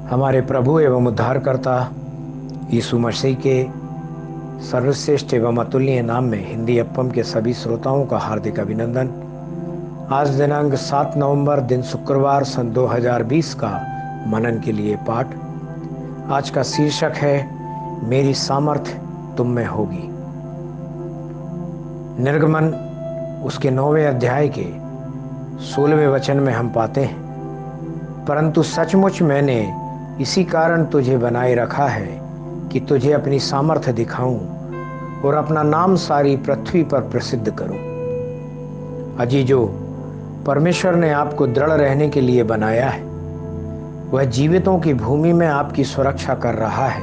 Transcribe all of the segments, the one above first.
हमारे प्रभु एवं उद्धारकर्ता यीशु मसीह के सर्वश्रेष्ठ एवं अतुलनीय नाम में हिंदी एफएम के सभी श्रोताओं का हार्दिक अभिनंदन। आज दिनांक 7 नवंबर दिन शुक्रवार सन 2020 का मनन के लिए पाठ। आज का शीर्षक है मेरी सामर्थ तुम में होगी। निर्गमन उसके 9वें अध्याय के 16वें वचन में हम पाते हैं, परंतु सचमुच मैंने इसी कारण तुझे बनाए रखा है कि तुझे अपनी सामर्थ्य दिखाऊं और अपना नाम सारी पृथ्वी पर प्रसिद्ध करूं। अजीजों, परमेश्वर ने आपको दृढ़ रहने के लिए बनाया है। वह जीवितों की भूमि में आपकी सुरक्षा कर रहा है।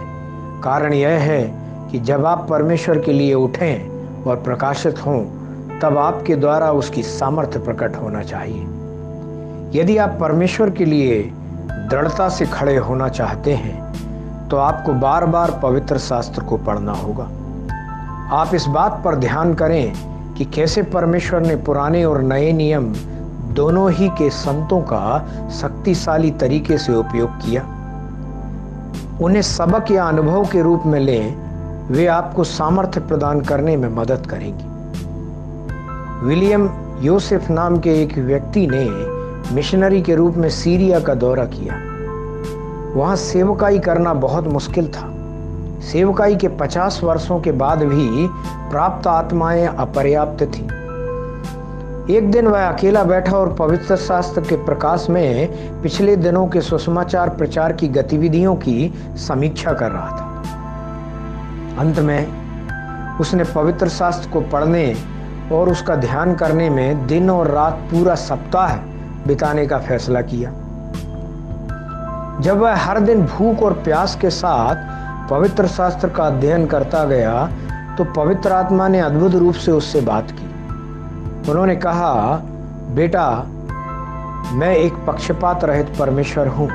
कारण यह है कि जब आप परमेश्वर के लिए उठें और प्रकाशित हों, तब आपके द्वारा उसकी सामर्थ्य प्रकट होना चाहिए। यदि आप परमेश्वर के लिए दृढ़ता से खड़े होना चाहते हैं तो आपको बार बार पवित्र शास्त्र को पढ़ना होगा। आप इस बात पर ध्यान करें कि कैसे परमेश्वर ने पुराने और नए नियम दोनों ही के संतों का शक्तिशाली तरीके से उपयोग किया। उन्हें सबक या अनुभव के रूप में लें, वे आपको सामर्थ्य प्रदान करने में मदद करेंगी। विलियम योसेफ नाम के एक व्यक्ति ने मिशनरी के रूप में सीरिया का दौरा किया। वहां सेवकाई करना बहुत मुश्किल था। सेवकाई के 50 वर्षों के बाद भी प्राप्त आत्माएं अपर्याप्त थी। एक दिन वह अकेला बैठा और पवित्र शास्त्र के प्रकाश में पिछले दिनों के सुसमाचार प्रचार की गतिविधियों की समीक्षा कर रहा था। अंत में उसने पवित्र शास्त्र को पढ़ने और उसका ध्यान करने में दिन और रात पूरा सप्ताह बिताने का फैसला किया। जब वह हर दिन भूख और प्यास के साथ पवित्र शास्त्र का अध्ययन करता गया तो पवित्र आत्मा ने अद्भुत रूप से उससे बात की। उन्होंने कहा, बेटा, मैं एक पक्षपात रहित परमेश्वर हूं।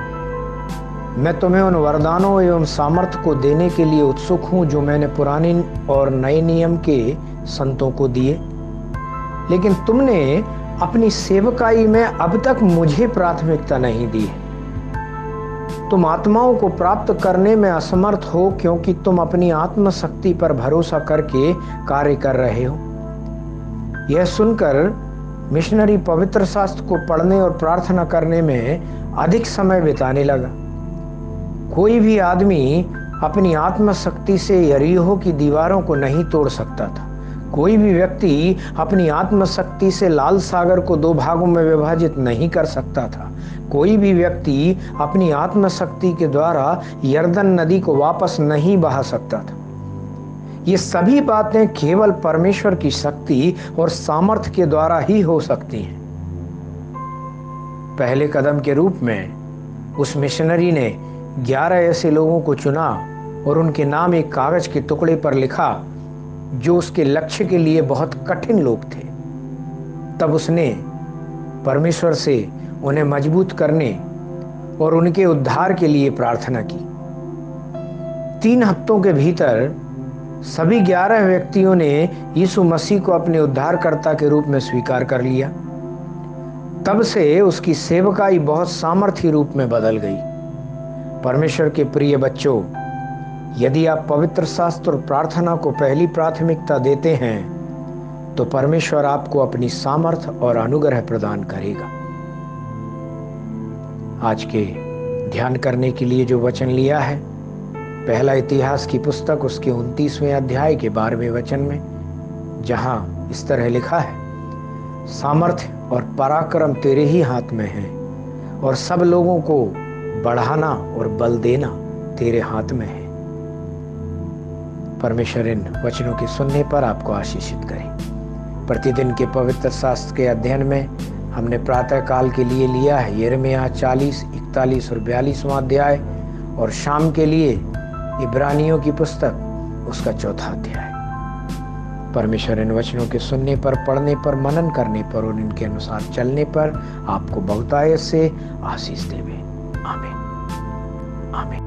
मैं तुम्हें उन वरदानों एवं सामर्थ्य को देने के लिए उत्सुक हूं जो मैंने पुराने और नए नियम के संतों को दिए, लेकिन तुमने अपनी सेवकाई में अब तक मुझे प्राथमिकता नहीं दी है। तुम आत्माओं को प्राप्त करने में असमर्थ हो क्योंकि तुम अपनी आत्मशक्ति पर भरोसा करके कार्य कर रहे हो। यह सुनकर मिशनरी पवित्र शास्त्र को पढ़ने और प्रार्थना करने में अधिक समय बिताने लगा। कोई भी आदमी अपनी आत्मशक्ति से यरीहो की दीवारों को नहीं तोड़ सकता था। कोई भी व्यक्ति अपनी आत्मशक्ति से लाल सागर को 2 भागों में विभाजित नहीं कर सकता था। कोई भी व्यक्ति अपनी आत्मशक्ति के द्वारा यर्दन नदी को वापस नहीं बहा सकता था। ये सभी बातें केवल परमेश्वर की शक्ति और सामर्थ्य के द्वारा ही हो सकती हैं। पहले कदम के रूप में उस मिशनरी ने 11 ऐसे लोगों को चुना और उनके नाम एक कागज के टुकड़े पर लिखा जो उसके लक्ष्य के लिए बहुत कठिन लोग थे। तब उसने परमेश्वर से उन्हें मजबूत करने और उनके उद्धार के लिए प्रार्थना की। 3 हफ्तों के भीतर सभी 11 व्यक्तियों ने यीशु मसीह को अपने उद्धारकर्ता के रूप में स्वीकार कर लिया। तब से उसकी सेवकाई बहुत सामर्थी रूप में बदल गई। परमेश्वर के प्रिय बच्चों, यदि आप पवित्र शास्त्र और प्रार्थना को पहली प्राथमिकता देते हैं तो परमेश्वर आपको अपनी सामर्थ्य और अनुग्रह प्रदान करेगा। आज के ध्यान करने के लिए जो वचन लिया है, पहला इतिहास की पुस्तक उसके 29वें अध्याय के 12वें वचन में, जहां इस तरह लिखा है, सामर्थ्य और पराक्रम तेरे ही हाथ में है और सब लोगों को बढ़ाना और बल देना तेरे हाथ में है। परमेश्वर इन वचनों के सुनने पर आपको आशीषित करे। प्रतिदिन के पवित्र शास्त्र के अध्ययन में हमने प्रातः काल के लिए लिया है यिर्मयाह 40, 41 और 42वां अध्याय, और शाम के लिए इब्रानियों की पुस्तक उसका 4था अध्याय। परमेश्वर इन वचनों के सुनने पर, पढ़ने पर, मनन करने पर और इनके अनुसार चलने पर आपको बहुतायत से आशीष देवे। आमीन। आमीन।